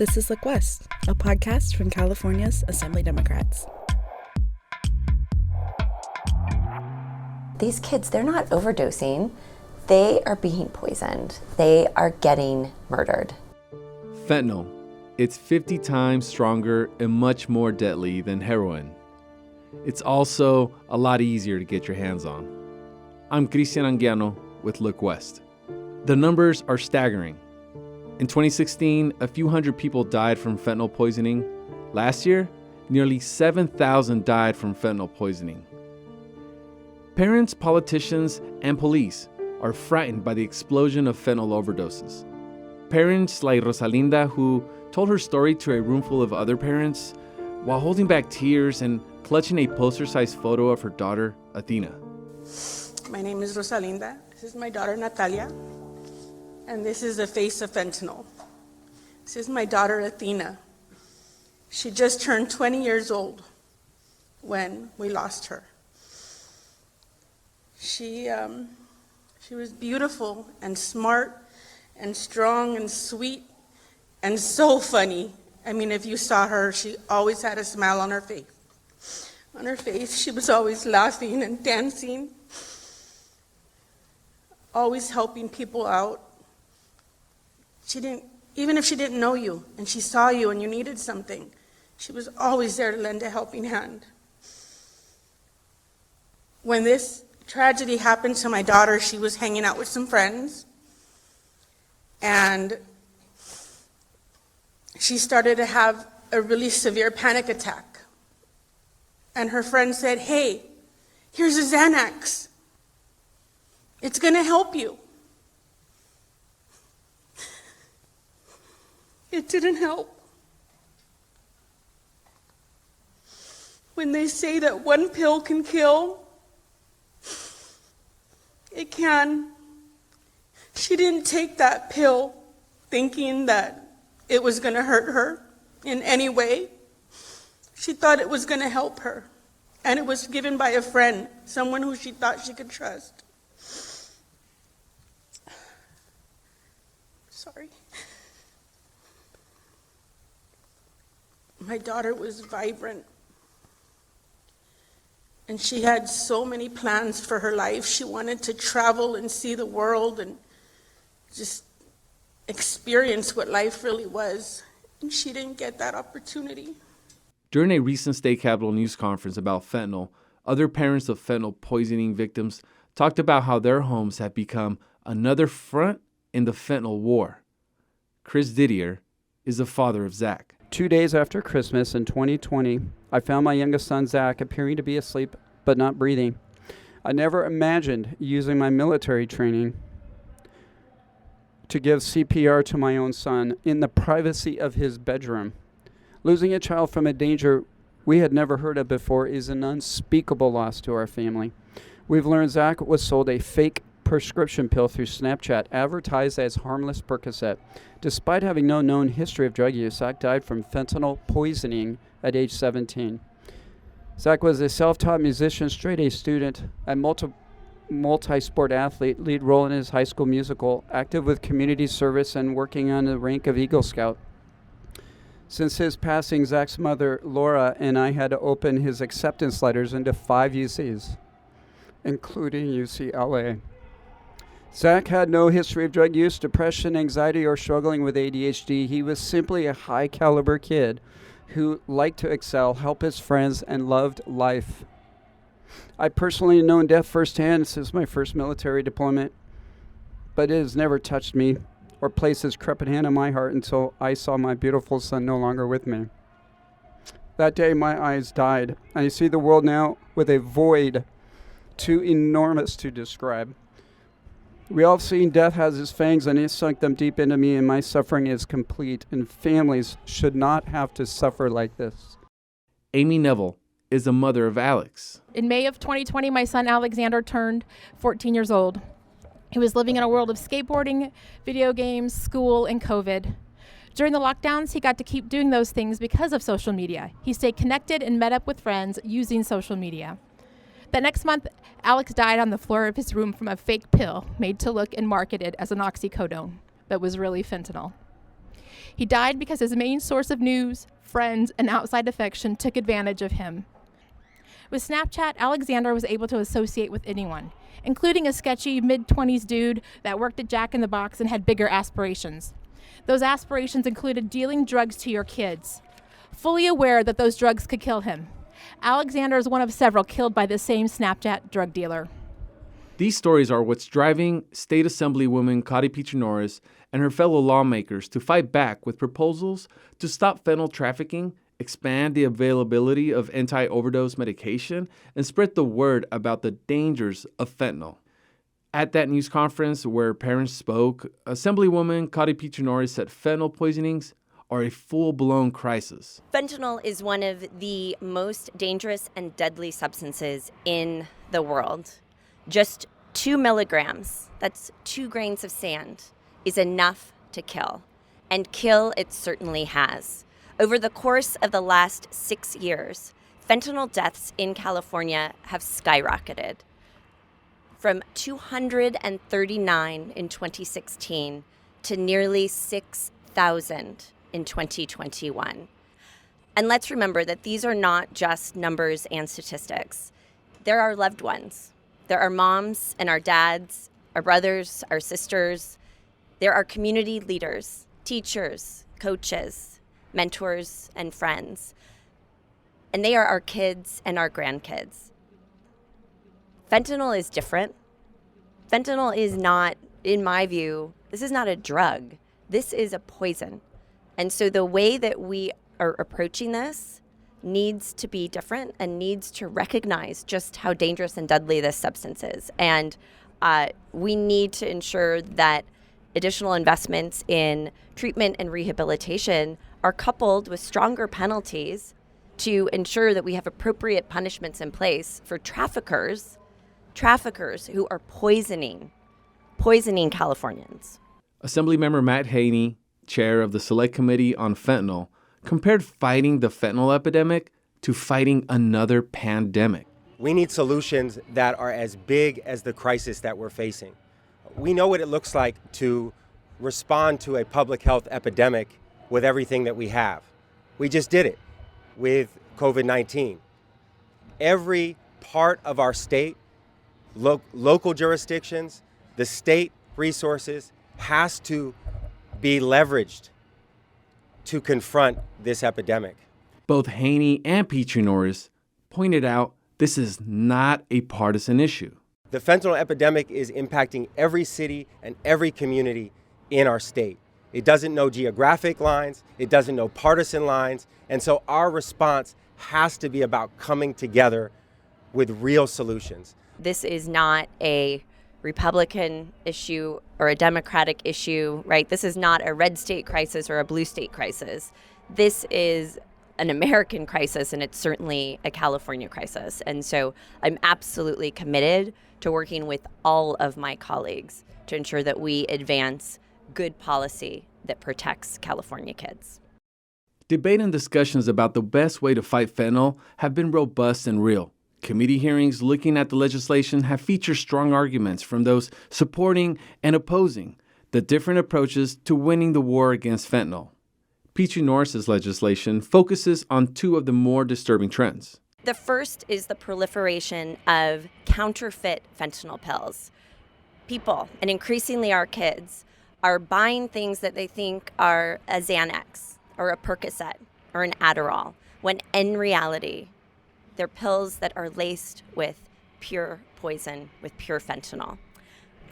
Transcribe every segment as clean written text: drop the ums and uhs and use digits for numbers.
This is Look West, a podcast from California's Assembly Democrats. These kids, they're not overdosing. They are being poisoned. They are getting murdered. Fentanyl. It's 50 times stronger and much more deadly than heroin. It's also a lot easier to get your hands on. I'm Cristian Anguiano with Look West. The numbers are staggering. In 2016, a few hundred people died from fentanyl poisoning. Last year, nearly 7,000 died from fentanyl poisoning. Parents, politicians, and police are frightened by the explosion of fentanyl overdoses. Parents like Rosalinda, who told her story to a room full of other parents while holding back tears and clutching a poster-sized photo of her daughter, Athena. My name is Rosalinda. This is my daughter, Natalia. And this is the face of fentanyl. This is my daughter, Athena. She just turned 20 years old when we lost her. She was beautiful and smart and strong and sweet and so funny. I mean, if you saw her, she always had a smile on her face. On her face, she was always laughing and dancing, always helping people out. Even if she didn't know you and she saw you and you needed something, she was always there to lend a helping hand. When this tragedy happened to my daughter, she was hanging out with some friends, and she started to have a really severe panic attack. And her friend said, "Hey, here's a Xanax. It's going to help you." It didn't help. When they say that one pill can kill, it can. She didn't take that pill thinking that it was going to hurt her in any way. She thought it was going to help her. And it was given by a friend, someone who she thought she could trust. Sorry. My daughter was vibrant. And she had so many plans for her life. She wanted to travel and see the world and just experience what life really was. And she didn't get that opportunity. During a recent state capitol news conference about fentanyl, other parents of fentanyl poisoning victims talked about how their homes have become another front in the fentanyl war. Chris Didier is the father of Zach. 2 days after Christmas in 2020, I found my youngest son, Zach, appearing to be asleep but not breathing. I never imagined using my military training to give CPR to my own son in the privacy of his bedroom. Losing a child from a danger we had never heard of before is an unspeakable loss to our family. We've learned Zach was sold a fake prescription pill through Snapchat, advertised as harmless Percocet. Despite having no known history of drug use, Zach died from fentanyl poisoning at age 17. Zach was a self-taught musician, straight-A student, a multi-sport athlete, lead role in his high school musical, active with community service and working on the rank of Eagle Scout. Since his passing, Zach's mother, Laura, and I had to open his acceptance letters into 5 UCs, including UCLA. Zach had no history of drug use, depression, anxiety, or struggling with ADHD. He was simply a high-caliber kid who liked to excel, help his friends, and loved life. I personally known death firsthand since my first military deployment, but it has never touched me or placed his crepit hand on my heart until I saw my beautiful son no longer with me. That day, my eyes died, and I see the world now with a void too enormous to describe. We all have seen death has its fangs, and it sunk them deep into me, and my suffering is complete, and families should not have to suffer like this. Amy Neville is the mother of Alex. In May of 2020, my son Alexander turned 14 years old. He was living in a world of skateboarding, video games, school, and COVID. During the lockdowns, he got to keep doing those things because of social media. He stayed connected and met up with friends using social media. That next month, Alex died on the floor of his room from a fake pill made to look and marketed as an oxycodone, but was really fentanyl. He died because his main source of news, friends, and outside affection took advantage of him. With Snapchat, Alexander was able to associate with anyone, including a sketchy mid-20s dude that worked at Jack in the Box and had bigger aspirations. Those aspirations included dealing drugs to your kids, fully aware that those drugs could kill him. Alexander is one of several killed by this same Snapchat drug dealer. These stories are what's driving State Assemblywoman Cotty Petrie Norris and her fellow lawmakers to fight back with proposals to stop fentanyl trafficking, expand the availability of anti-overdose medication, and spread the word about the dangers of fentanyl. At that news conference where parents spoke, Assemblywoman Cotty Petrie Norris said fentanyl poisonings are a full-blown crisis. Fentanyl is one of the most dangerous and deadly substances in the world. Just 2 milligrams, that's 2 grains of sand, is enough to kill. And kill it certainly has. Over the course of the last 6 years, fentanyl deaths in California have skyrocketed from 239 in 2016 to nearly 6,000 in 2021. And let's remember that these are not just numbers and statistics. There are loved ones. There are moms and our dads, our brothers, our sisters. There are community leaders, teachers, coaches, mentors, and friends. And they are our kids and our grandkids. Fentanyl is different. Fentanyl is not, in my view, this is not a drug. This is a poison. And so the way that we are approaching this needs to be different and needs to recognize just how dangerous and deadly this substance is. And we need to ensure that additional investments in treatment and rehabilitation are coupled with stronger penalties to ensure that we have appropriate punishments in place for traffickers who are poisoning Californians. Assemblymember Matt Haney, chair of the Select Committee on Fentanyl, compared fighting the fentanyl epidemic to fighting another pandemic. We need solutions that are as big as the crisis that we're facing. We know what it looks like to respond to a public health epidemic with everything that we have. We just did it with COVID-19. Every part of our state, local jurisdictions, the state resources has to be leveraged to confront this epidemic. Both Haney and Petrie Norris pointed out this is not a partisan issue. The fentanyl epidemic is impacting every city and every community in our state. It doesn't know geographic lines, it doesn't know partisan lines, and so our response has to be about coming together with real solutions. This is not a Republican issue or a Democratic issue, right? This is not a red state crisis or a blue state crisis. This is an American crisis, and it's certainly a California crisis. And so I'm absolutely committed to working with all of my colleagues to ensure that we advance good policy that protects California kids. Debate and discussions about the best way to fight fentanyl have been robust and real. Committee hearings looking at the legislation have featured strong arguments from those supporting and opposing the different approaches to winning the war against fentanyl. Petrie Norris's legislation focuses on 2 of the more disturbing trends. The first is the proliferation of counterfeit fentanyl pills. People, and increasingly our kids, are buying things that they think are a Xanax or a Percocet or an Adderall, when in reality, they're pills that are laced with pure poison, with pure fentanyl.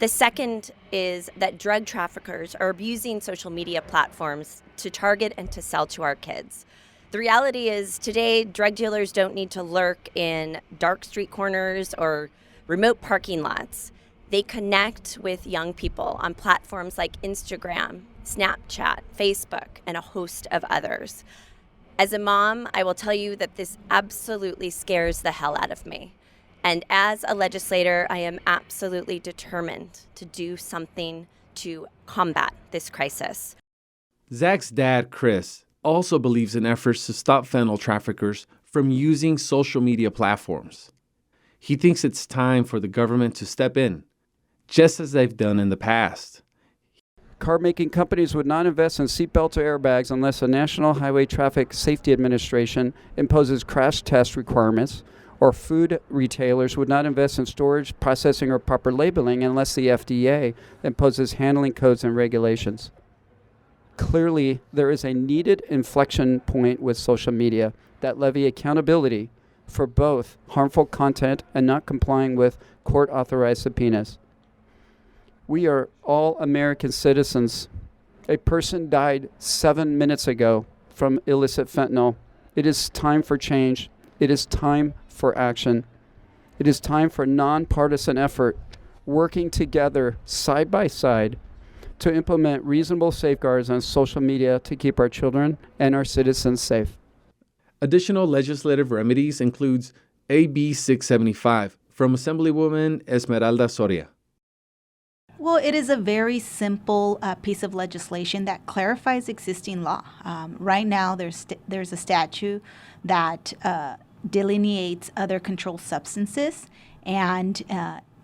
The second is that drug traffickers are abusing social media platforms to target and to sell to our kids. The reality is today, drug dealers don't need to lurk in dark street corners or remote parking lots. They connect with young people on platforms like Instagram, Snapchat, Facebook, and a host of others. As a mom, I will tell you that this absolutely scares the hell out of me. And as a legislator, I am absolutely determined to do something to combat this crisis. Zach's dad, Chris, also believes in efforts to stop fentanyl traffickers from using social media platforms. He thinks it's time for the government to step in, just as they've done in the past. Car-making companies would not invest in seatbelts or airbags unless the National Highway Traffic Safety Administration imposes crash test requirements, or food retailers would not invest in storage, processing, or proper labeling unless the FDA imposes handling codes and regulations. Clearly, there is a needed inflection point with social media that levy accountability for both harmful content and not complying with court-authorized subpoenas. We are all American citizens. A person died 7 minutes ago from illicit fentanyl. It is time for change. It is time for action. It is time for nonpartisan effort, working together side by side to implement reasonable safeguards on social media to keep our children and our citizens safe. Additional legislative remedies includes AB 675 from Assemblywoman Esmeralda Soria. Well, it is a very simple piece of legislation that clarifies existing law. Right now, there's a statute that delineates other controlled substances, and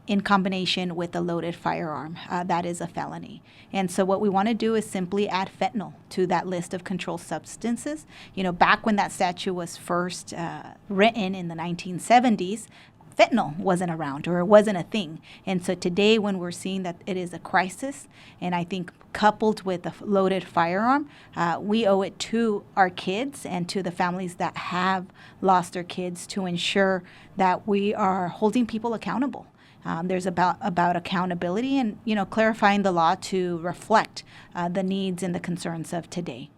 in combination with a loaded firearm, that is a felony. And so what we want to do is simply add fentanyl to that list of controlled substances. You know, back when that statute was first written in the 1970s, fentanyl wasn't around, or it wasn't a thing. And so today, when we're seeing that it is a crisis, and I think coupled with a loaded firearm, we owe it to our kids and to the families that have lost their kids to ensure that we are holding people accountable. There's about accountability and, you know, clarifying the law to reflect the needs and the concerns of today.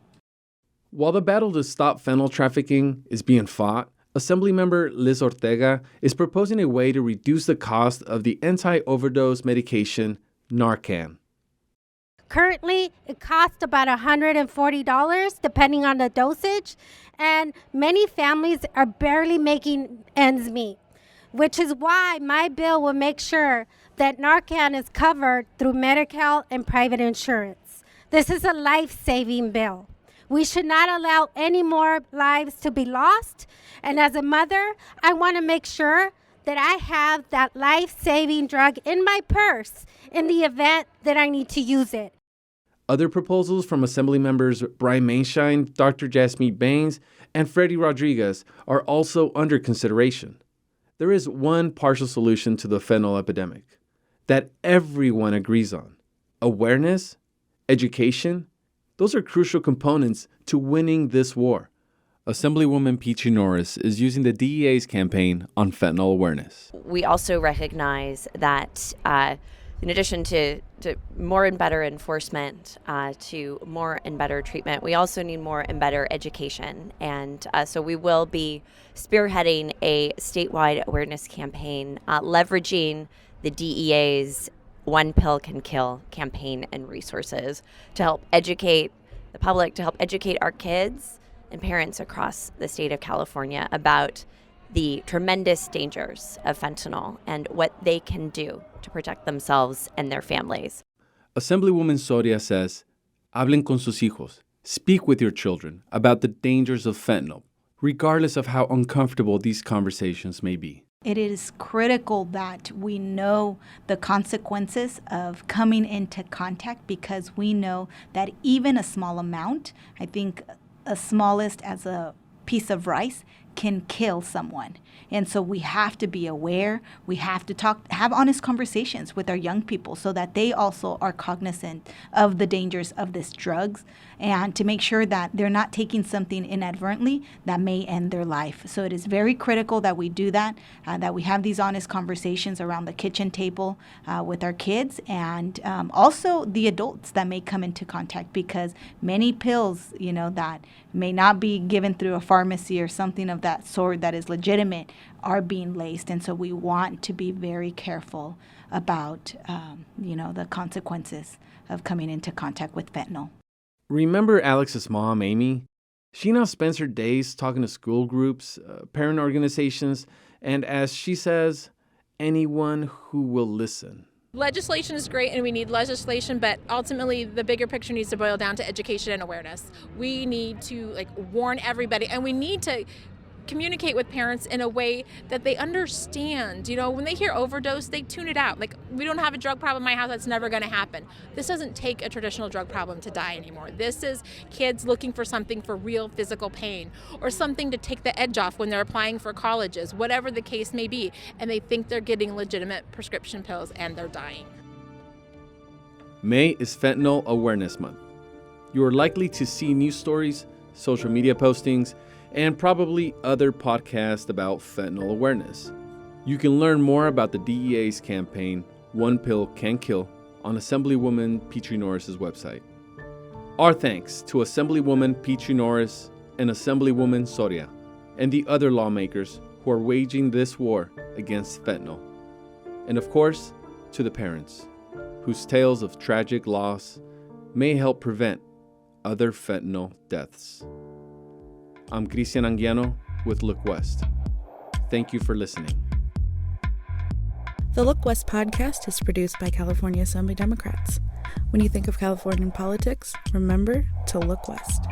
While the battle to stop fentanyl trafficking is being fought, Assemblymember Liz Ortega is proposing a way to reduce the cost of the anti-overdose medication Narcan. Currently, it costs about $140 depending on the dosage, and many families are barely making ends meet, which is why my bill will make sure that Narcan is covered through Medi-Cal and private insurance. This is a life-saving bill. We should not allow any more lives to be lost. And as a mother, I want to make sure that I have that life-saving drug in my purse in the event that I need to use it. Other proposals from Assembly members Brian Mainshine, Dr. Jasmeet Baines, and Freddie Rodriguez are also under consideration. There is one partial solution to the fentanyl epidemic that everyone agrees on: awareness, education. Those are crucial components to winning this war. Assemblywoman Peachy Norris is using the DEA's campaign on fentanyl awareness. We also recognize that in addition to more and better enforcement, to more and better treatment, we also need more and better education. And so we will be spearheading a statewide awareness campaign, leveraging the DEA's One Pill Can Kill campaign and resources to help educate the public, to help educate our kids and parents across the state of California about the tremendous dangers of fentanyl and what they can do to protect themselves and their families. Assemblywoman Soria says, hablen con sus hijos. Speak with your children about the dangers of fentanyl, regardless of how uncomfortable these conversations may be. It is critical that we know the consequences of coming into contact, because we know that even a small amount, I think as smallest as a piece of rice, can kill someone. And so we have to be aware. We have to have honest conversations with our young people so that they also are cognizant of the dangers of these drugs, and to make sure that they're not taking something inadvertently that may end their life. So it is very critical that we do that, that we have these honest conversations around the kitchen table with our kids, and also the adults that may come into contact, because many pills, you know, that may not be given through a pharmacy or something of that sort that is legitimate are being laced. And so we want to be very careful about, the consequences of coming into contact with fentanyl. Remember Alex's mom, Amy? She now spends her days talking to school groups, parent organizations, and as she says, anyone who will listen. Legislation is great and we need legislation, but ultimately the bigger picture needs to boil down to education and awareness. We need to warn everybody, and we need to communicate with parents in a way that they understand. You know, when they hear overdose, they tune it out. Like, we don't have a drug problem in my house, that's never going to happen. This doesn't take a traditional drug problem to die anymore. This is kids looking for something for real physical pain, or something to take the edge off when they're applying for colleges, whatever the case may be, and they think they're getting legitimate prescription pills and they're dying. May is Fentanyl Awareness Month. You are likely to see news stories, social media postings, and probably other podcasts about fentanyl awareness. You can learn more about the DEA's campaign, One Pill Can Kill, on Assemblywoman Petrie Norris's website. Our thanks to Assemblywoman Petrie Norris and Assemblywoman Soria, and the other lawmakers who are waging this war against fentanyl. And of course, to the parents, whose tales of tragic loss may help prevent other fentanyl deaths. I'm Cristian Anguiano with Look West. Thank you for listening. The Look West podcast is produced by California Assembly Democrats. When you think of Californian politics, remember to look west.